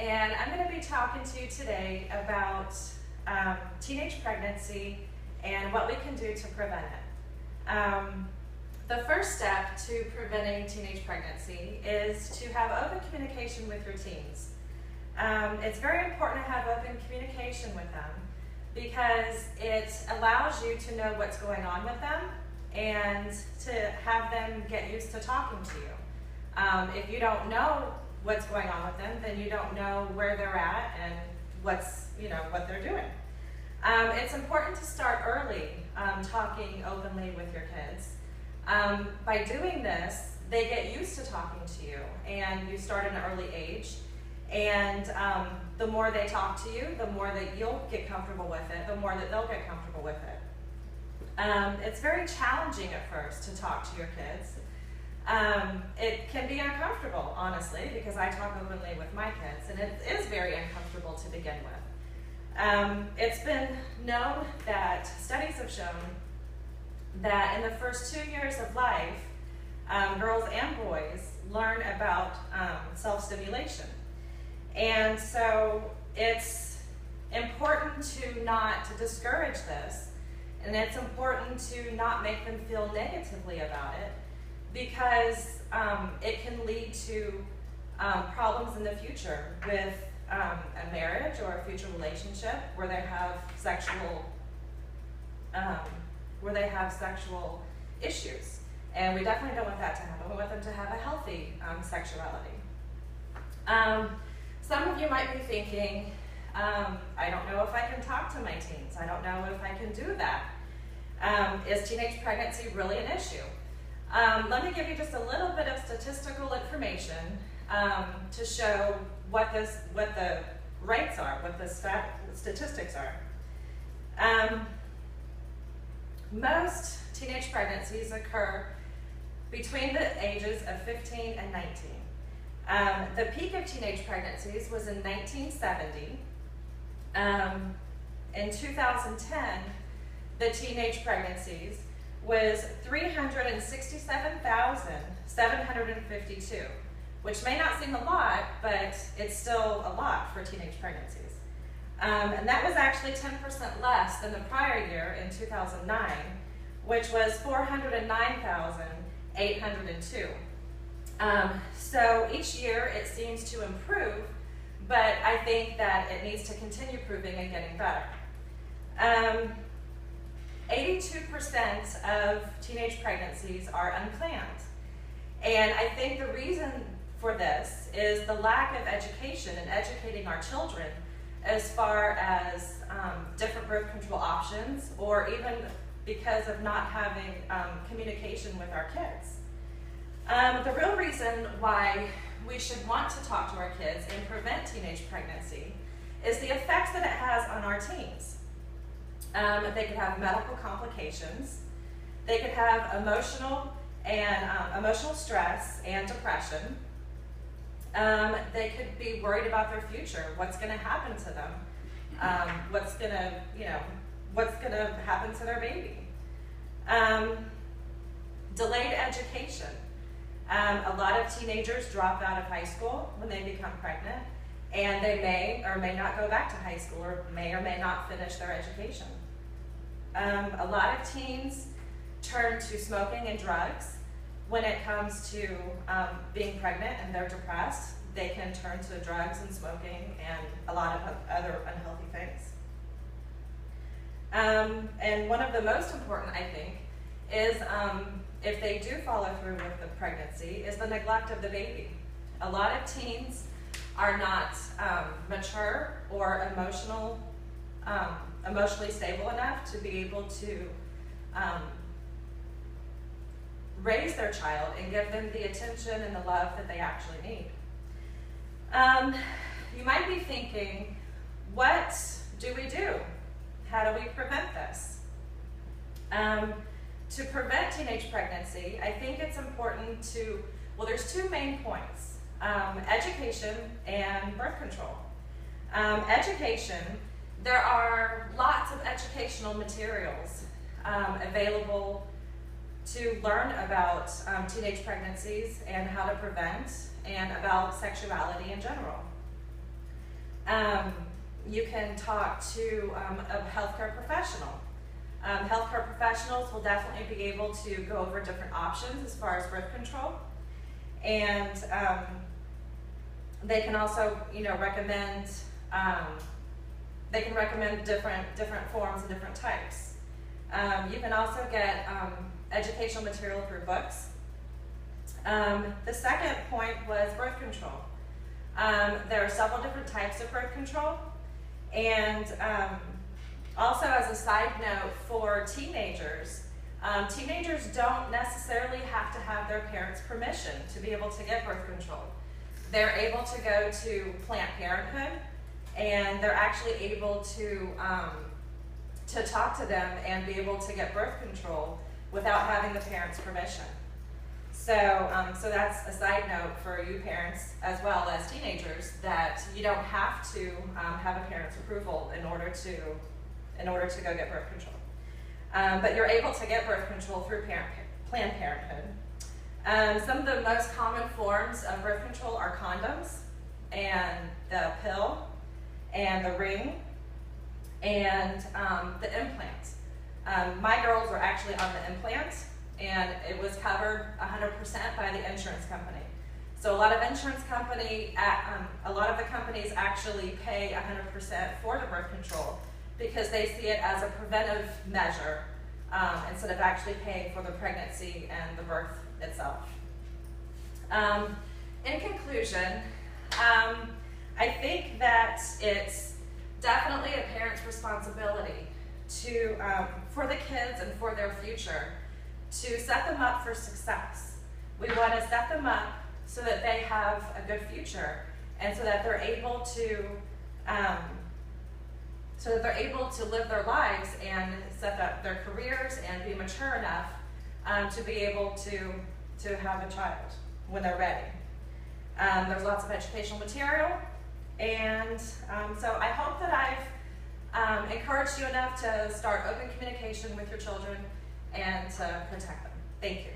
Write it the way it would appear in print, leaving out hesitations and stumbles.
and I'm going to be talking to you today about teenage pregnancy and what we can do to prevent it. The first step to preventing teenage pregnancy is to have open communication with your teens. It's very important to have open communication with them because it allows you to know what's going on with them and to have them get used to talking to you. If you don't know what's going on with them, then you don't know where they're at and what they're doing. It's important to start early talking openly with your kids. By doing this, they get used to talking to you, and you start at an early age. And the more they talk to you, the more that you'll get comfortable with it, the more that they'll get comfortable with it. It's very challenging at first to talk to your kids. It can be uncomfortable, honestly, because I talk openly with my kids, and it is very uncomfortable to begin with. It's been known that studies have shown that in the first 2 years of life, girls and boys learn about self-stimulation. And so it's important to not discourage this, and it's important to not make them feel negatively about it, because it can lead to problems in the future with a marriage or a future relationship where they have sexual issues. And we definitely don't want that to happen. We want them to have a healthy sexuality. Some of you might be thinking, I don't know if I can talk to my teens. I don't know if I can do that. Is teenage pregnancy really an issue? Let me give you just a little bit of statistical information to show what the rates are, what the statistics are. Most teenage pregnancies occur between the ages of 15 and 19. The peak of teenage pregnancies was in 1970. In 2010, the teenage pregnancies was 367,752, which may not seem a lot, but it's still a lot for teenage pregnancies. And that was actually 10% less than the prior year in 2009, which was 409,802. So each year it seems to improve, but I think that it needs to continue improving and getting better. 82% of teenage pregnancies are unplanned. And I think the reason for this is the lack of education and educating our children as far as different birth control options, or even because of not having communication with our kids. The real reason why we should want to talk to our kids and prevent teenage pregnancy is the effects that it has on our teens. They could have medical complications. They could have emotional stress and depression. They could be worried about their future. What's going to happen to them? What's going to happen to their baby? Delayed education. A lot of teenagers drop out of high school when they become pregnant, and they may or may not go back to high school, or may not finish their education. A lot of teens turn to smoking and drugs when it comes to being pregnant and they're depressed. They can turn to drugs and smoking and a lot of other unhealthy things. And one of the most important, I think, is if they do follow through with the pregnancy, is the neglect of the baby. A lot of teens are not mature or emotionally stable enough to be able to raise their child and give them the attention and the love that they actually need. You might be thinking, what do we do? How do we prevent this? To prevent teenage pregnancy, I think it's important there's two main points, education and birth control. Education, there are lots of educational materials available to learn about teenage pregnancies and how to prevent, and about sexuality in general. You can talk to a healthcare professional. Healthcare professionals will definitely be able to go over different options as far as birth control, and they can also, recommend. They can recommend different forms and different types. You can also get educational material through books. The second point was birth control. There are several different types of birth control, and also as a side note for teenagers, teenagers don't necessarily have to have their parents' permission to be able to get birth control. They're able to go to Planned Parenthood, and they're actually able to talk to them and be able to get birth control without having the parents' permission. So that's a side note for you parents as well as teenagers, that you don't have to have a parent's approval in order to go get birth control. But you're able to get birth control through Planned Parenthood. Some of the most common forms of birth control are condoms, and the pill, and the ring, and the implant. My girls were actually on the implant, and it was covered 100% by the insurance company. So a lot of the companies actually pay 100% for the birth control because they see it as a preventive measure instead of actually paying for the pregnancy and the birth itself. In conclusion, I think that it's definitely a parent's responsibility to, for the kids and for their future, to set them up for success. We want to set them up so that they have a good future, and so that they're able to live their lives and set up their careers and be mature enough to be able to have a child when they're ready. There's lots of educational material, and so I hope that I've encouraged you enough to start open communication with your children and to protect them. Thank you.